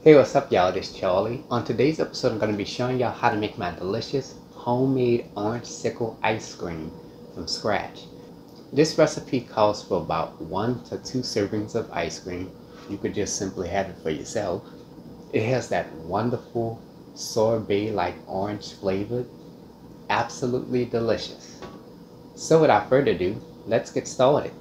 Hey, what's up y'all, this is Charlie. On today's episode I'm going to be showing y'all how to make my delicious homemade orange sickle ice cream from scratch. This recipe calls for about 1 to 2 servings of ice cream. You could just simply have it for yourself. It has that wonderful sorbet-like orange flavor. Absolutely delicious. So without further ado, let's get started.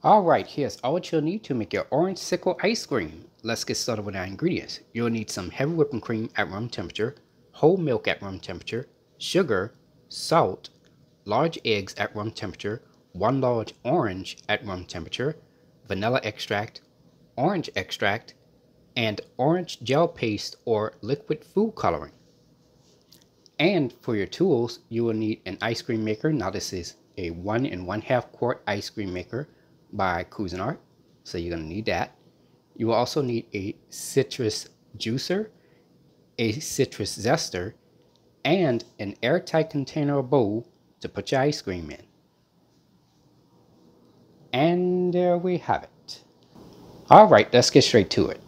Alright, here's all what you'll need to make your orange sickle ice cream. Let's get started with our ingredients. You'll need some heavy whipping cream at room temperature, whole milk at room temperature, sugar, salt, large eggs at room temperature, 1 large orange at room temperature, vanilla extract, orange extract, and orange gel paste or liquid food coloring. And for your tools, you will need an ice cream maker. Now this is a 1 1/2 quart ice cream maker by Cuisinart, so you're going to need that. You will also need a citrus juicer, a citrus zester, and an airtight container or bowl to put your ice cream in. And there we have it. Alright, let's get straight to it.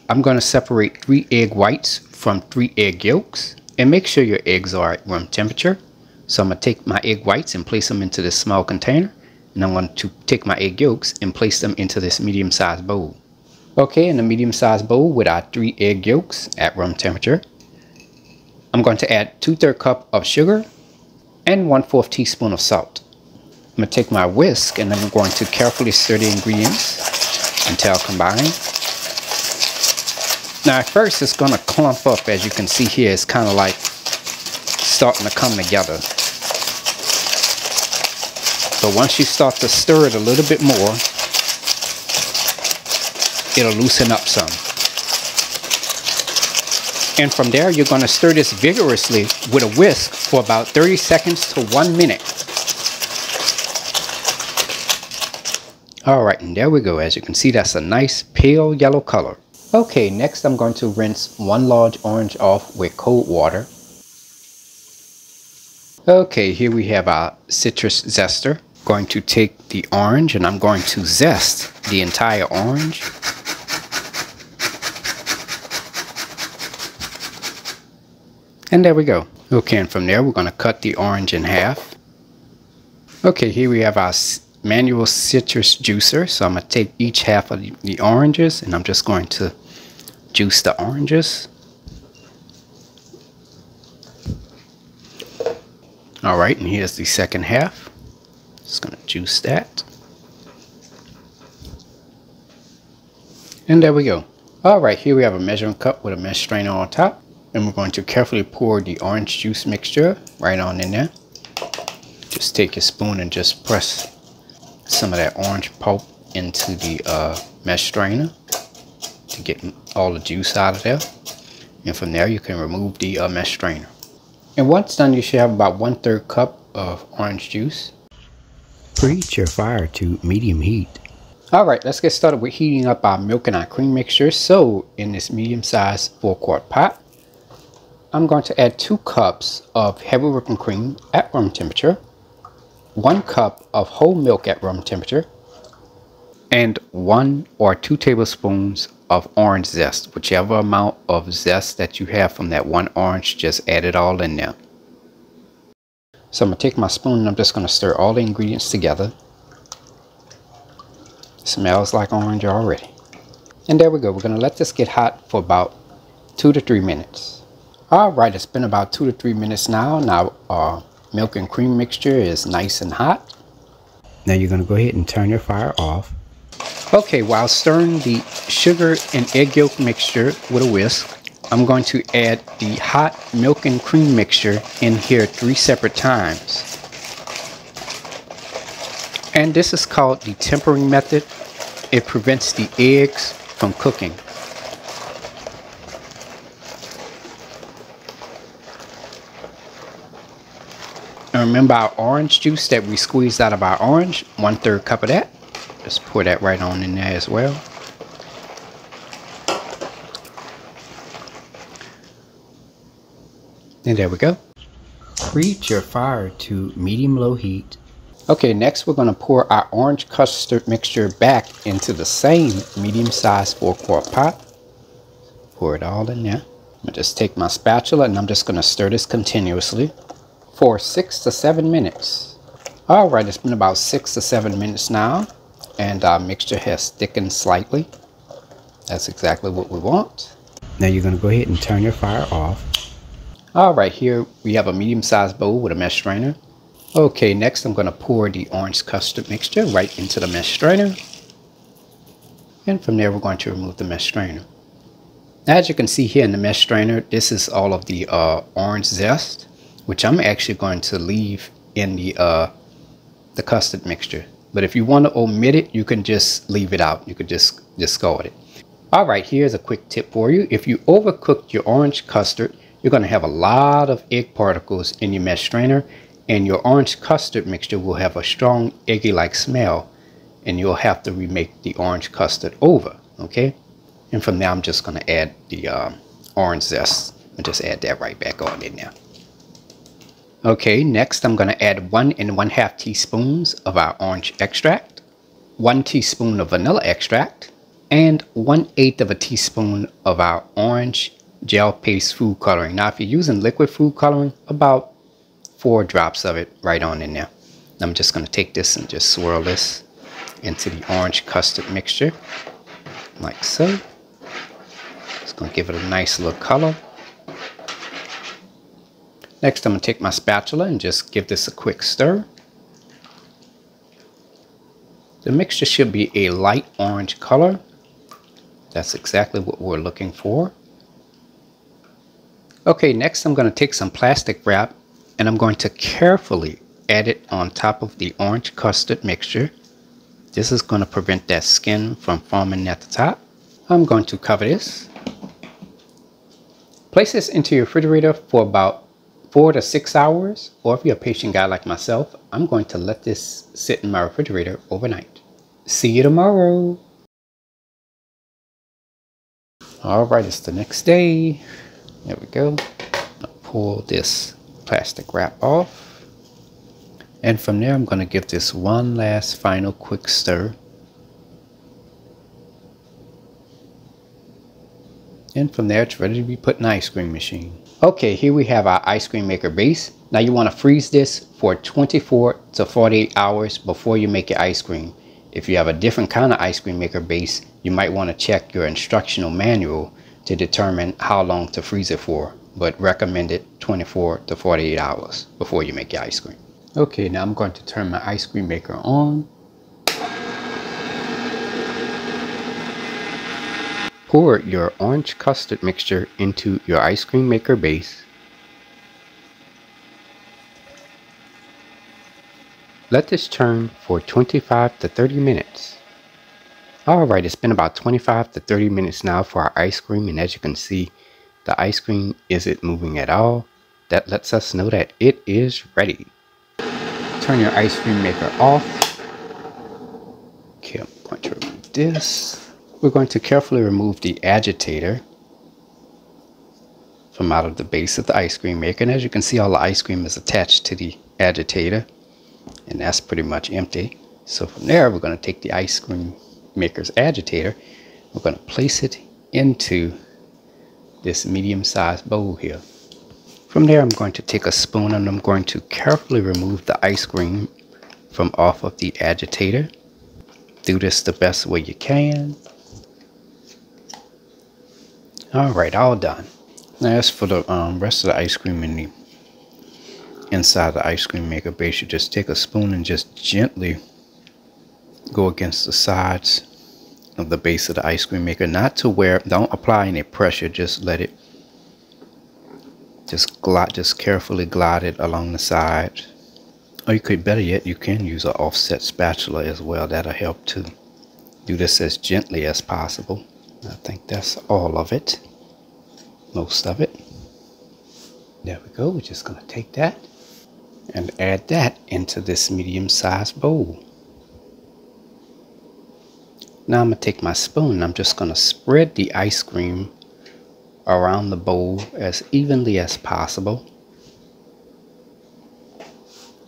I'm going to separate 3 egg whites from 3 egg yolks, and make sure your eggs are at room temperature. So I'm going to take my egg whites and place them into this small container. And I'm going to take my egg yolks and place them into this medium-sized bowl. Okay, in the medium-sized bowl with our 3 egg yolks at room temperature, I'm going to add 2/3 cup of sugar and 1/4 teaspoon of salt. I'm going to take my whisk and I'm going to carefully stir the ingredients until combined. Now at first it's going to clump up, as you can see here. It's kind of like starting to come together. But once you start to stir it a little bit more, it'll loosen up some. And from there, you're going to stir this vigorously with a whisk for about 30 seconds to 1 minute. Alright, and there we go. As you can see, that's a nice pale yellow color. Okay, next I'm going to rinse 1 large orange off with cold water. Okay, here we have our citrus zester. Going to take the orange and I'm going to zest the entire orange. And there we go. Okay, and from there we're going to cut the orange in half. Okay, here we have our manual citrus juicer. So I'm going to take each half of the oranges and I'm just going to juice the oranges. Alright, and here's the second half. Just going to juice that. And there we go. Alright, here we have a measuring cup with a mesh strainer on top. And we're going to carefully pour the orange juice mixture right on in there. Just take your spoon and just press some of that orange pulp into the mesh strainer to get all the juice out of there. And from there you can remove the mesh strainer. And once done, you should have about 1/3 cup of orange juice. Preheat your fire to medium heat. Alright, let's get started with heating up our milk and our cream mixture. So in this medium-sized 4-quart pot, I'm going to add 2 cups of heavy whipping cream at room temperature, 1 cup of whole milk at room temperature, and 1 or 2 tablespoons of orange zest. Whichever amount of zest that you have from that 1 orange, just add it all in there. So I'm going to take my spoon and I'm just going to stir all the ingredients together. Smells like orange already. And there we go. We're going to let this get hot for about 2 to 3 minutes. Alright, it's been about 2 to 3 minutes now. Now our milk and cream mixture is nice and hot. Now you're going to go ahead and turn your fire off. Okay, while stirring the sugar and egg yolk mixture with a whisk, I'm going to add the hot milk and cream mixture in here 3 separate times. And this is called the tempering method. It prevents the eggs from cooking. And remember our orange juice that we squeezed out of our orange, 1/3 cup of that. Just pour that right on in there as well. And there we go. Preheat your fire to medium-low heat Okay, next we're going to pour our orange custard mixture back into the same medium-sized 4-quart pot. Pour it all in there. I'm going to just take my spatula and I'm just going to stir this continuously for 6 to 7 minutes. Alright, it's been about 6 to 7 minutes now, and our mixture has thickened slightly. That's exactly what we want. Now you're going to go ahead and turn your fire off. Alright, here we have a medium-sized bowl with a mesh strainer. Okay, next I'm going to pour the orange custard mixture right into the mesh strainer. And from there we're going to remove the mesh strainer. As you can see here in the mesh strainer, this is all of the orange zest, which I'm actually going to leave in the custard mixture. But if you want to omit it, you can just leave it out. You could just discard it. Alright, here's a quick tip for you. If you overcook your orange custard, you're going to have a lot of egg particles in your mesh strainer, and your orange custard mixture will have a strong eggy-like smell, and you'll have to remake the orange custard over, okay? And from there, I'm just going to add the orange zest and just add that right back on in there. Okay, next I'm going to add 1 1/2 teaspoons of our orange extract, 1 teaspoon of vanilla extract, and 1/8 of a teaspoon of our orange gel paste food coloring. Now, if you're using liquid food coloring, about 4 drops of it right on in there. I'm just going to take this and just swirl this into the orange custard mixture like so. Just going to give it a nice little color. Next, I'm going to take my spatula and just give this a quick stir. The mixture should be a light orange color. That's exactly what we're looking for. Okay, next I'm going to take some plastic wrap and I'm going to carefully add it on top of the orange custard mixture. This is going to prevent that skin from forming at the top. I'm going to cover this. Place this into your refrigerator for about 4 to 6 hours, or if you're a patient guy like myself, I'm going to let this sit in my refrigerator overnight. See you tomorrow. Alright, it's the next day. There we go. I'll pull this plastic wrap off, and from there I'm going to give this one last final quick stir, and from there it's ready to be put in the ice cream machine. Okay, here we have our ice cream maker base. Now you want to freeze this for 24 to 48 hours before you make your ice cream. If you have a different kind of ice cream maker base, you might want to check your instructional manual to determine how long to freeze it for, but recommended 24 to 48 hours before you make your ice cream. Okay, now I'm going to turn my ice cream maker on. Pour your orange custard mixture into your ice cream maker base. Let this turn for 25 to 30 minutes. Alright, it's been about 25 to 30 minutes now for our ice cream, and as you can see, the ice cream isn't moving at all. That lets us know that it is ready. Turn your ice cream maker off. Okay, I'm going to remove this. We're going to carefully remove the agitator from out of the base of the ice cream maker. And as you can see, all the ice cream is attached to the agitator, and that's pretty much empty. So from there, we're going to take the ice cream maker's agitator. We're going to place it into this medium-sized bowl here. From there, I'm going to take a spoon and I'm going to carefully remove the ice cream from off of the agitator. Do this the best way you can. Alright, all done. Now as for the rest of the ice cream in the inside the ice cream maker base, you just take a spoon and just gently go against the sides of the base of the ice cream maker. Not to where, don't apply any pressure, just let it just carefully glide it along the side. Or you could, better yet, you can use an offset spatula as well. That'll help too. Do this as gently as possible. I think that's all of it. Most of it. There we go. We're just going to take that and add that into this medium-sized bowl. Now I'm going to take my spoon and I'm just going to spread the ice cream around the bowl as evenly as possible.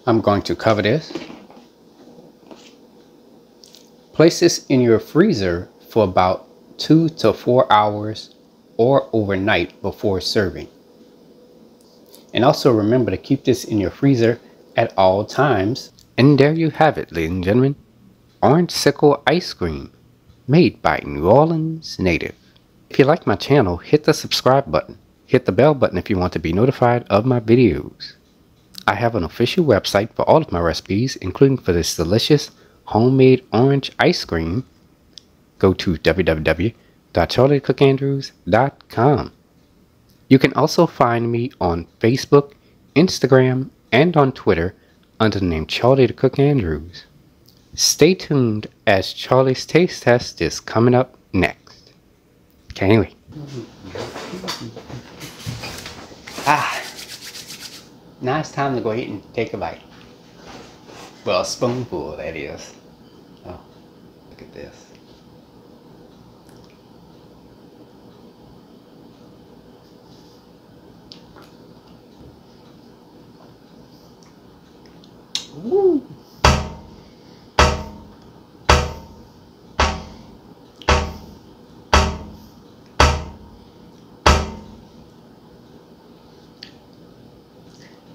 I'm going to cover this Place this in your freezer for about 2 to 4 hours or overnight before serving. And also remember to keep this in your freezer at all times. And there you have it, ladies and gentlemen. Orange sickle ice cream made by New Orleans native. If you like my channel, hit the subscribe button. Hit the bell button if you want to be notified of my videos. I have an official website for all of my recipes, including for this delicious homemade orange ice cream. Go to www.charliethecookandrews.com. You can also find me on Facebook, Instagram, and on Twitter under the name Charlie the Cook Andrews. Stay tuned as Charlie's Taste Test is coming up next. Okay, anyway. Now it's time to go ahead and take a bite. Well, a spoonful, that is. Oh, look at this. Woo!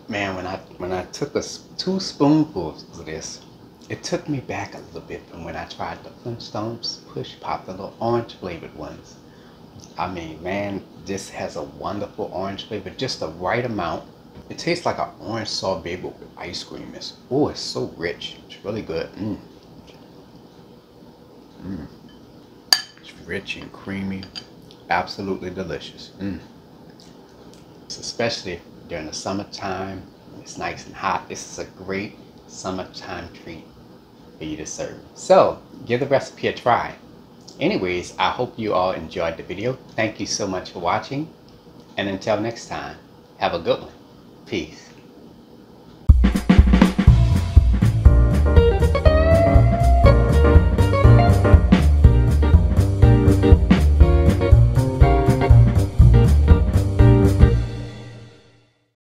Man, when I took 2 spoonfuls of this, it took me back a little bit from when I tried the Flintstones Push Pop, the little orange flavored ones. I mean, man, this has a wonderful orange flavor, just the right amount. It tastes like an orange sorbet with ice cream. It's so rich. It's really good. It's rich and creamy, absolutely delicious. Especially during the summertime, it's nice and hot. This is a great summertime treat for you to serve. So give the recipe a try. Anyways, I hope you all enjoyed the video. Thank you so much for watching, and until next time, have a good one. Peace.